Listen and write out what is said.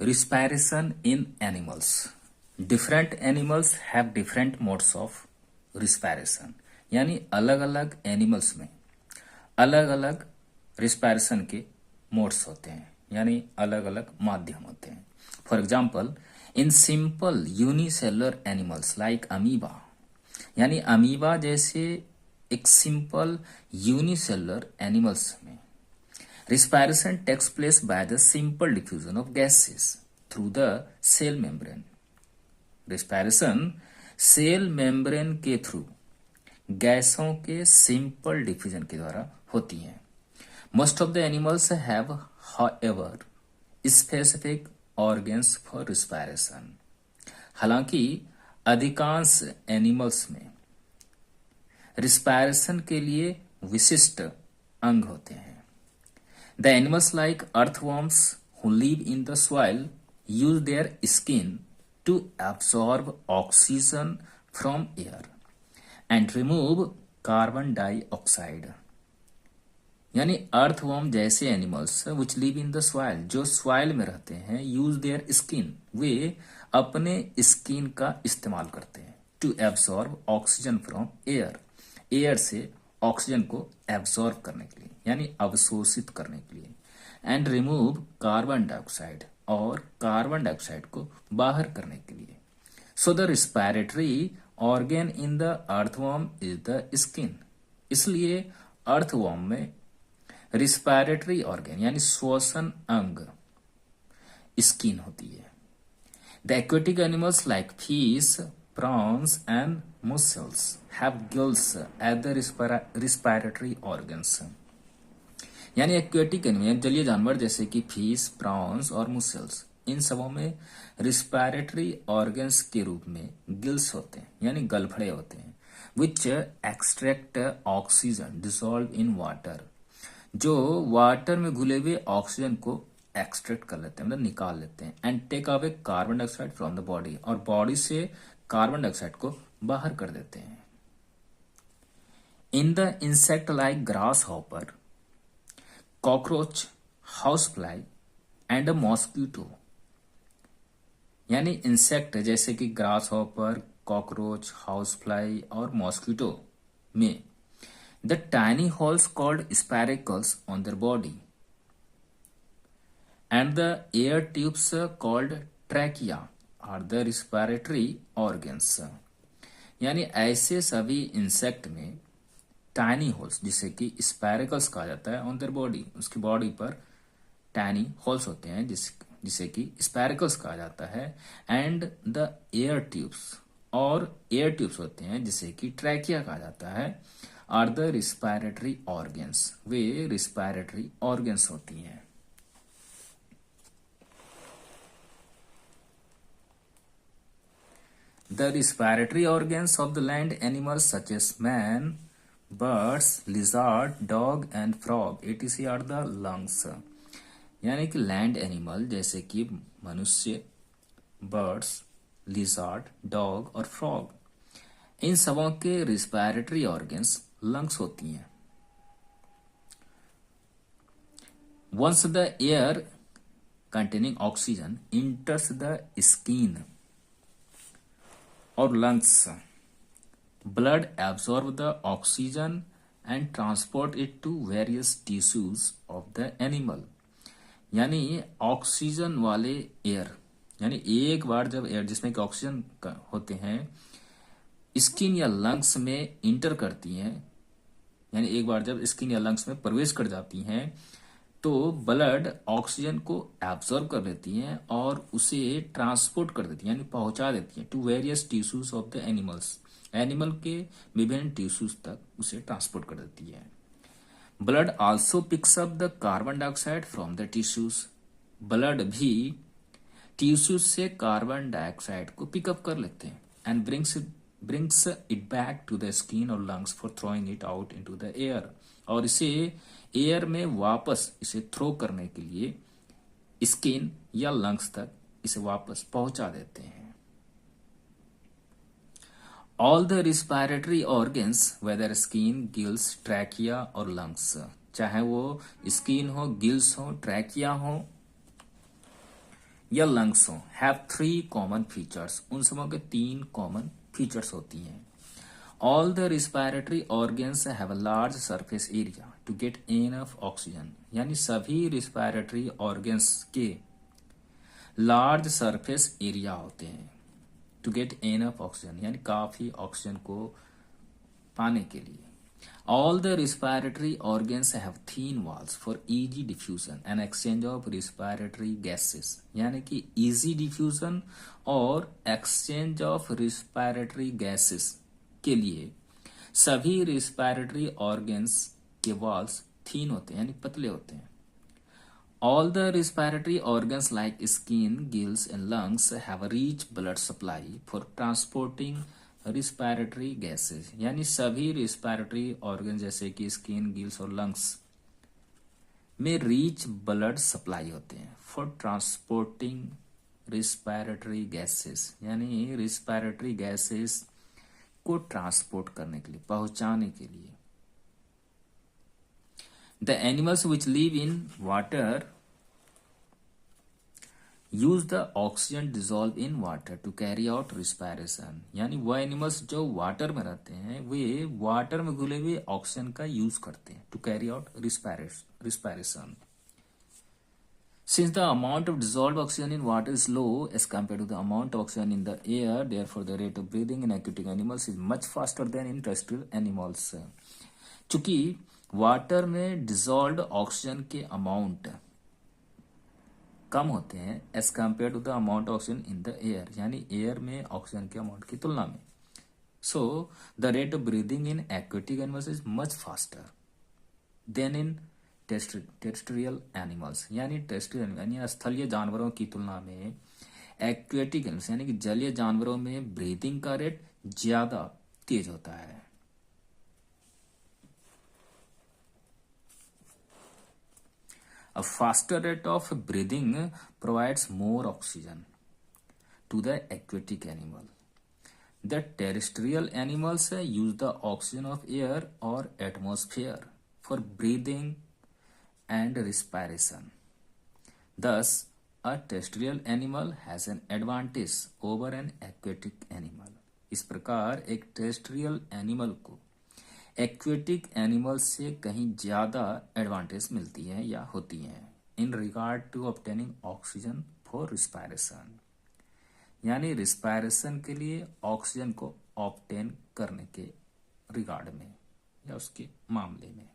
Respiration in animals. Different animals have different modes of respiration. यानी अलग अलग animals में अलग अलग रिस्पायरेशन के मोड्स होते हैं, यानी अलग अलग माध्यम होते हैं. For example, in simple unicellular animals like amoeba, यानी अमीबा जैसे एक सिंपल यूनिसेलुलर एनिमल्स में respiration takes place by the simple diffusion of gases through the cell membrane. Respiration cell membrane के थ्रू गैसों के सिंपल डिफ्यूजन के द्वारा होती है. Most of the animals have however specific organs for respiration. हालांकि अधिकांश एनिमल्स में रिस्पायरेशन के लिए विशिष्ट अंग होते हैं. The animals like earthworms who live in the soil use their skin to absorb oxygen from air and remove carbon dioxide. यानी अर्थवर्म जैसे animals which live in the soil, जो सॉइल में रहते हैं, यूज देयर स्किन, वे अपने skin का इस्तेमाल करते हैं to absorb oxygen from air, air से ऑक्सीजन को एब्सॉर्ब करने के लिए, यानी अवशोषित करने के लिए, एंड रिमूव कार्बन डाइऑक्साइड, और कार्बन डाइऑक्साइड को बाहर करने के लिए. So the respiratory organ in the earthworm is the skin. इसलिए अर्थवर्म में रिस्पायरेटरी ऑर्गन यानी श्वसन अंग स्किन होती है. The aquatic animals like fish, prawns and mussels have gills as the respiratory organs. यानी एक्वेटिक एनिमल जलीय जानवर जैसे कि फिश, प्रॉन्स और मुसेल्स, इन सबों में रिस्पायरेटरी ऑर्गन्स के रूप में गिल्स होते हैं, यानी गलफड़े होते हैं, which extract oxygen dissolve in water, जो वाटर में घुले हुए ऑक्सीजन को एक्सट्रैक्ट कर लेते हैं, मतलब निकाल लेते हैं, and take away carbon dioxide from the body, और बॉडी से कार्बन डाइऑक्साइड को बाहर कर देते हैं. In the insect like grasshopper, cockroach, house fly and a mosquito, यानी इंसेक्ट जैसे कि grasshopper, cockroach, house fly और मॉस्किटो में the tiny holes called spiracles on their body and the air tubes called trachea are the respiratory organs. यानी ऐसे सभी insect में tiny holes, जिसे कि स्पैरिकल्स कहा जाता है, ऑन देयर बॉडी, उसकी बॉडी पर टाइनी होल्स होते हैं जिसे कि स्पैरिकल्स कहा जाता है, एंड द एयर ट्यूब्स, और एयर ट्यूब्स होते हैं जिसे कि ट्रैकिया कहा जाता है, आर द रिस्पायरेटरी ऑर्गन्स, वे रिस्पायरेटरी ऑर्गन्स होती हैं. The respiratory organs of the land animals such as man, birds, lizard, dog and frog etc. are the lungs. यानी कि लैंड एनिमल जैसे कि मनुष्य, बर्ड्स, लिजार्ड, डॉग और फ्रॉग, इन सबों के रिस्पायरेटरी ऑर्गन्स लंग्स होती हैं. Once the air containing oxygen enters the skin और lungs, blood absorb the oxygen and transport it to various tissues of the animal. यानी ऑक्सीजन वाले एयर, यानी एक बार जब एयर जिसमें कि ऑक्सीजन होते हैं स्किन या लंग्स में इंटर करती हैं, यानी एक बार जब स्किन या लंग्स में प्रवेश कर जाती हैं, तो ब्लड ऑक्सीजन को एब्जॉर्ब कर लेती हैं और उसे ट्रांसपोर्ट कर देती हैं, यानी पहुंचा देती हैं to various tissues of the animals, animal के विभिन्न टिश्यूज तक उसे ट्रांसपोर्ट कर देती है. Blood also picks up the carbon dioxide from the tissues. Blood भी टिश्यूज से कार्बन डाइऑक्साइड को पिकअप कर लेते हैं and brings it back to the skin और lungs for throwing it out into the air, और इसे एयर में वापस इसे थ्रो करने के लिए स्किन या लंग्स तक इसे वापस पहुंचा देते हैं. All the respiratory organs whether skin, gills, trachea और लंग्स, चाहे वो स्किन हो, गिल्स हो, ट्रैकिया हो या लंग्स हो, हैव 3 कॉमन फीचर्स, उन सबों के 3 कॉमन फीचर्स होती हैं। All the respiratory organs have a large surface area to get enough oxygen, यानी सभी रिस्पायरेटरी ऑर्गन्स के लार्ज सरफेस एरिया होते हैं टू गेट इनफ ऑक्सीजन, यानी काफी ऑक्सीजन को पाने के लिए। All the respiratory organs have thin walls for easy diffusion and exchange of respiratory gases, यानी कि इजी डिफ्यूजन और एक्सचेंज ऑफ रिस्पायरेटरी गैसेस के लिए सभी रिस्पायरेटरी ऑर्गन्स के वॉल्स थीन होते हैं, यानी पतले होते हैं। All the respiratory organs like skin, gills, and lungs have a rich blood supply for transporting respiratory gases, यानी सभी respiratory organ जैसे कि स्किन, गिल्स और लंग्स में रिच ब्लड सप्लाई होते हैं फॉर ट्रांसपोर्टिंग रिस्पायरेटरी गैसेस, यानी रिस्पायरेटरी गैसेस को ट्रांसपोर्ट करने के लिए, पहुंचाने के लिए। The animals which live in water use the oxygen dissolved in water to carry out respiration, यानी वह एनिमल्स जो वाटर में रहते हैं वे वाटर में घुले हुए ऑक्सीजन का यूज करते हैं to carry out respiration. Since the amount of dissolved oxygen in water is low as compared to the amount of oxygen in the air, therefore the rate of breathing in aquatic animals is much faster than in terrestrial animals. चूंकि वाटर में dissolve oxygen के amount कम होते हैं as compare to the amount oxygen in the air, यानी air में oxygen के अमाउंट की तुलना में। So the rate of breathing in aquatic animals is much faster than in terrestrial animals, यानी टेरेस्ट्रियल यानी स्थलीय जानवरों की तुलना में एक्वेटिक एनिमल्स यानी कि जलीय जानवरों में ब्रीदिंग का रेट ज्यादा तेज होता है। A faster rate of breathing provides more oxygen to the aquatic animal. The terrestrial animals use the oxygen of air or atmosphere for breathing and respiration. Thus, a terrestrial animal has an advantage over an aquatic animal. इस प्रकार एक terrestrial animal को aquatic animals से कहीं ज्यादा advantage मिलती है या होती है in regard to obtaining oxygen for respiration, यानी रिस्पायरेशन के लिए ऑक्सीजन को ऑब्टेन करने के रिगार्ड में या उसके मामले में।